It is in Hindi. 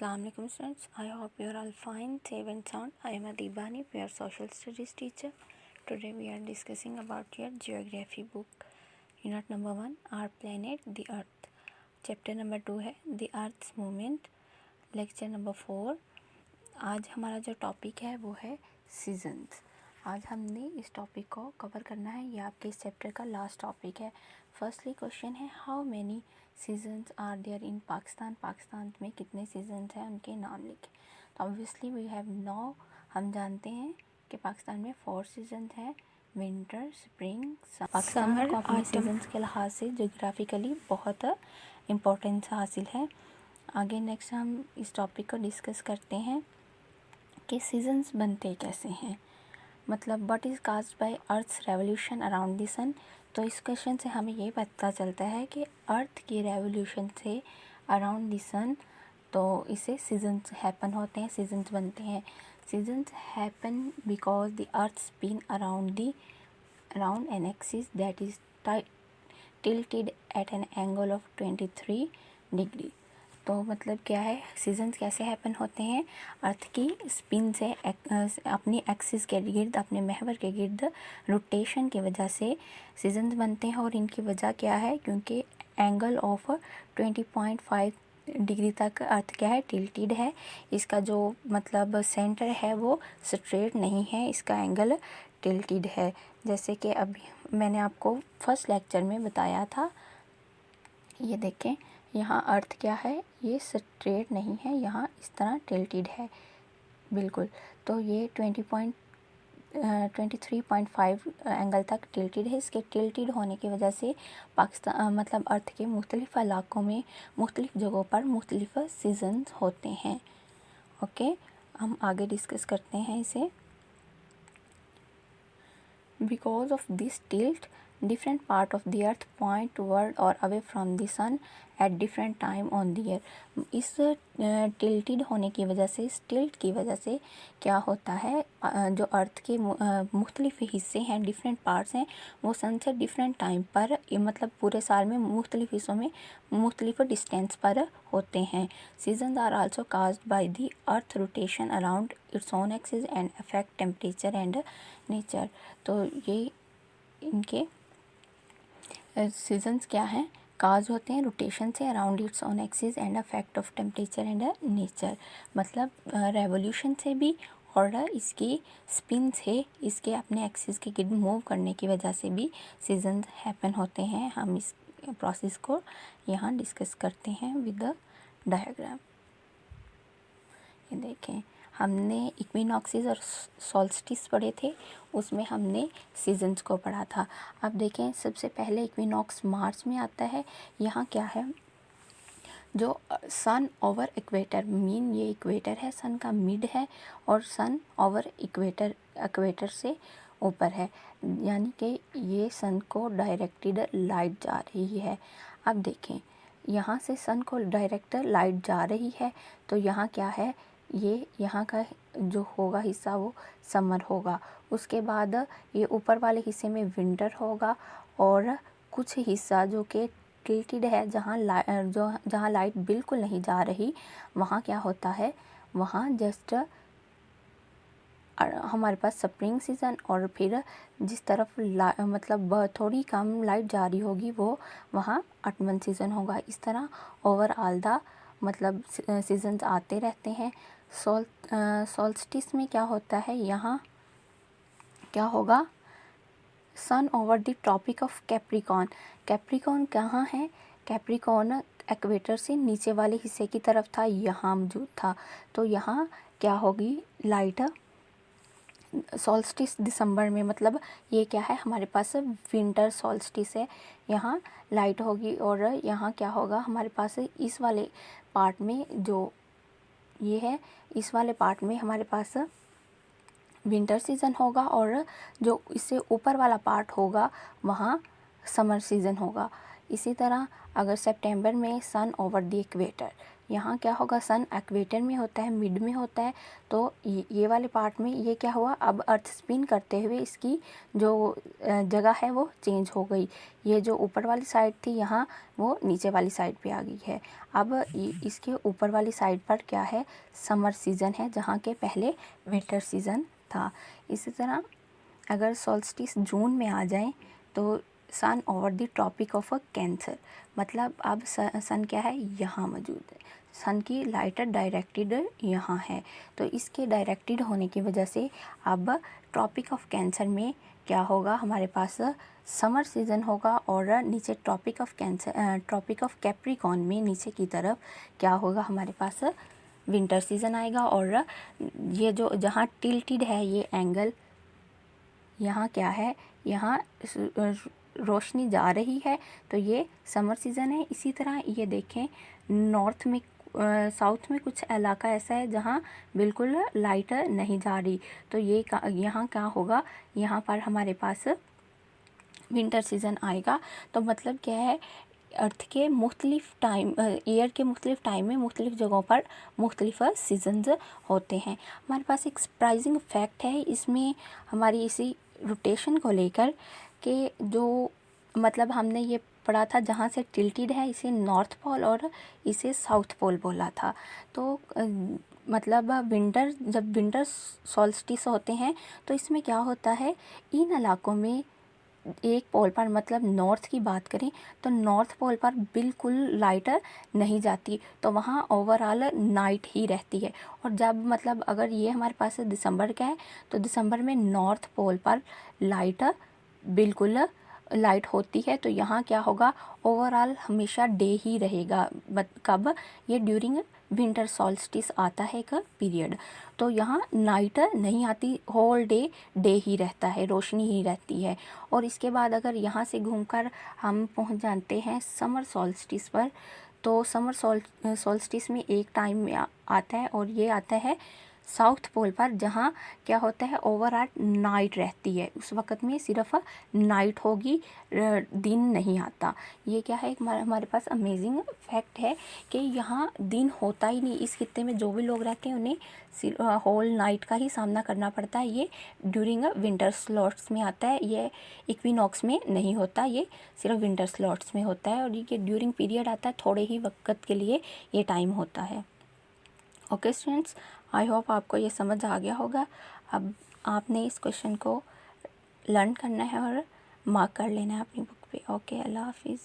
Assalamualaikum students, I hope you are all fine, safe and sound. I am Adibani, your social studies teacher. Today we are discussing about your geography book. Unit number 1, our planet, the earth. Chapter number 2 है the earth's movement. Lecture number 4. आज हमारा जो टॉपिक है वो है सीजन्स. आज हमने इस टॉपिक को कवर करना है. ये आपके इस चैप्टर का लास्ट टॉपिक है. फर्स्टली क्वेश्चन है how many seasons are there in Pakistan. Pakistan में कितने सीजन्स हैं, उनके नाम लिखें. तो ऑब्वियसली वी हैव नो, हम जानते हैं कि पाकिस्तान में 4 सीजन्स हैं, विंटर, स्प्रिंग, समर. को अपने सीजन्स के लिहाज से जोग्राफिकली बहुत इम्पोर्टेंस हासिल है. आगे नेक्स्ट हम इस टॉपिक को डिस्कस करते हैं कि सीजन्स बनते कैसे हैं, मतलब what is caused by earth's revolution around the sun. तो इस क्वेश्चन से हमें ये पता चलता है कि अर्थ की रेवोल्यूशन से अराउंड द सन तो इससे सीजन्स हैपन होते हैं, सीजन्स बनते हैं. Seasons happen because the earth spin around an axis that is tilted at an angle of 23 degree. तो मतलब क्या है, सीजन्स कैसे हैपन होते हैं, अर्थ की स्पिन से अपनी एक्सिस के गिर्द, अपने महवर के गिर्द रोटेशन की वजह से सीजन्स बनते हैं. और इनकी वजह क्या है, क्योंकि एंगल ऑफ 20.5 डिग्री तक अर्थ क्या है, टिल्टेड है. इसका जो मतलब सेंटर है वो स्ट्रेट नहीं है, इसका एंगल टिल्टेड है. जैसे कि अभी मैंने आपको फर्स्ट लेक्चर में बताया था. ये देखें, यहाँ अर्थ क्या है, ये स्ट्रेट नहीं है, यहाँ इस तरह टिल्टेड है बिल्कुल. तो ये 23.5 एंगल तक टिल्टेड है. इसके टिल्टेड होने की वजह से पाकिस्तान मतलब अर्थ के मुख्तलिफ़ इलाक़ों में मुख्तलिफ़ जगहों पर मुख्तलिफ़ सीजन्स होते हैं. ओके, हम आगे डिस्कस करते हैं इसे. Because of this tilt, different part of the earth point toward or away from the sun at different time on the year. इस टिल्टेड होने की वजह से, इस टिल्ट की वजह से क्या होता है, जो अर्थ के मुख्तलिफ़ हिस्से हैं, डिफरेंट पार्ट्स हैं, वो सन से डिफरेंट टाइम पर मतलब पूरे साल में मुख्तलिफ़ हिस्सों में मुख्तलिफ़ डिस्टेंस पर होते हैं. Seasons are also caused by the earth rotation around its own axis and affect temperature and nature. तो ये इनके सीजन्स क्या हैं, काज होते हैं रोटेशन से around its own axis and affect of temperature and nature. मतलब रेवोल्यूशन से भी और इसकी स्पिन से, इसके अपने एक्सिस के गिर्द मूव करने की वजह से भी सीजन्स हैपन होते हैं. हम इस प्रोसेस को यहाँ डिस्कस करते हैं विद द डायग्राम. ये देखें, हमने इक्विनॉक्सेस और सॉल्स्टिस पढ़े थे, उसमें हमने सीजन्स को पढ़ा था. अब देखें, सबसे पहले इक्विनॉक्स मार्च में आता है. यहाँ क्या है, जो सन ओवर इक्वेटर, मीन ये इक्वेटर है, सन का मिड है और सन ओवर इक्वेटर से ऊपर है, यानी कि ये सन को डायरेक्टेड लाइट जा रही है. अब देखें, यहाँ से सन को डायरेक्ट लाइट जा रही है, तो यहाँ क्या है, ये यहाँ का जो होगा हिस्सा वो समर होगा. उसके बाद ये ऊपर वाले हिस्से में विंटर होगा और कुछ हिस्सा जो कि टिल्टेड है, जहाँ लाइट बिल्कुल नहीं जा रही, वहाँ क्या होता है, वहाँ जस्ट हमारे पास स्प्रिंग सीज़न, और फिर जिस तरफ मतलब थोड़ी कम लाइट जा रही होगी वो वहाँ ऑटमन सीज़न होगा. इस तरह ओवरऑल द मतलब सीजन्स आते रहते हैं. सॉल्स्टिस में क्या होता है, यहाँ क्या होगा, sun over the tropic of Capricorn. Capricorn कहाँ है, कैप्रिकॉर्न इक्वेटर से नीचे वाले हिस्से की तरफ था, यहाँ मौजूद था. तो यहाँ क्या होगी, लाइट सॉल्स्टिस दिसंबर में, मतलब ये क्या है, हमारे पास विंटर सॉल्स्टिस है, यहाँ लाइट होगी. और यहाँ क्या होगा, हमारे पास इस वाले पार्ट में जो ये है, इस वाले पार्ट में हमारे पास विंटर सीज़न होगा, और जो इससे ऊपर वाला पार्ट होगा वहाँ समर सीज़न होगा. इसी तरह अगर सितंबर में सन ओवर द इक्वेटर, यहाँ क्या होगा, सन इक्वेटर में होता है, मिड में होता है, तो ये वाले पार्ट में ये क्या हुआ, अब अर्थ स्पिन करते हुए इसकी जो जगह है वो चेंज हो गई। ये जो ऊपर वाली साइड थी यहाँ, वो नीचे वाली साइड पे आ गई है। अब इसके ऊपर वाली साइड पर क्या है, समर सीज़न है, जहाँ के पहले विंटर सीज़न था। इसी तरह अगर सॉल्स्टिस जून में आ जाए तो sun over the tropic of cancer, मतलब अब सन क्या है, यहाँ मौजूद है, सन की लाइट डायरेक्टेड यहाँ है, तो इसके डायरेक्टेड होने की वजह से अब ट्रॉपिक ऑफ कैंसर में क्या होगा, हमारे पास समर सीज़न होगा, और नीचे ट्रॉपिक ऑफ कैप्रिकॉर्न में नीचे की तरफ क्या होगा, हमारे पास विंटर सीज़न आएगा। और ये जो जहाँ टिल्टेड है ये एंगल, यहाँ क्या है, यहाँ रोशनी जा रही है, तो ये समर सीज़न है। इसी तरह ये देखें, नॉर्थ में साउथ में कुछ इलाका ऐसा है जहाँ बिल्कुल लाइट नहीं जा रही, तो ये यहाँ क्या होगा, यहाँ पर हमारे पास विंटर सीज़न आएगा। तो मतलब क्या है, अर्थ के मुख्तलिफ टाइम, ईयर के मुख्तलिफ टाइम में मुख्तलिफ जगहों पर मुख्तलिफ सीजन्स होते हैं। हमारे पास एक सरप्राइजिंग फैक्ट है इसमें, हमारी इसी रोटेशन को लेकर, कि जो मतलब हमने ये पढ़ा था, जहाँ से टिल्टेड है इसे नॉर्थ पोल और इसे साउथ पोल बोला था। तो मतलब जब विंटर सॉल्स्टिस होते हैं तो इसमें क्या होता है, इन इलाकों में एक पोल पर, मतलब नॉर्थ की बात करें तो नॉर्थ पोल पर बिल्कुल लाइट नहीं जाती, तो वहाँ ओवरऑल नाइट ही रहती है। और जब मतलब अगर ये हमारे पास दिसंबर का है, तो दिसंबर में नॉर्थ पोल पर लाइट बिल्कुल लाइट होती है, तो यहाँ क्या होगा, ओवरऑल हमेशा डे ही रहेगा। कब, ये ड्यूरिंग विंटर सॉल्स्टिस आता है एक पीरियड, तो यहाँ नाइट नहीं आती, होल डे ही रहता है, रोशनी ही रहती है। और इसके बाद अगर यहाँ से घूमकर हम पहुँच जाते हैं समर सॉल्स्टिस पर, तो समर सॉल्स्टिस में एक टाइम आता है, और ये आता है साउथ पोल पर, जहाँ क्या होता है, ओवरऑल नाइट रहती है। उस वक़्त में सिर्फ नाइट होगी, दिन नहीं आता। ये क्या है, हमारे पास अमेजिंग फैक्ट है कि यहाँ दिन होता ही नहीं। इस खित्ते में जो भी लोग रहते हैं उन्हें होल नाइट का ही सामना करना पड़ता है। ये ड्यूरिंग विंटर स्लॉट्स में आता है, ये इक्विनॉक्स में नहीं होता, ये सिर्फ विंटर स्लॉट्स में होता है, और ये ड्यूरिंग पीरियड आता है, थोड़े ही वक्त के लिए ये टाइम होता है। ओके स्टूडेंट्स, आई होप आपको ये समझ आ गया होगा। अब आपने इस क्वेश्चन को लर्न करना है और मार्क कर लेना है अपनी बुक पे। ओके, अल्लाह हाफिज़।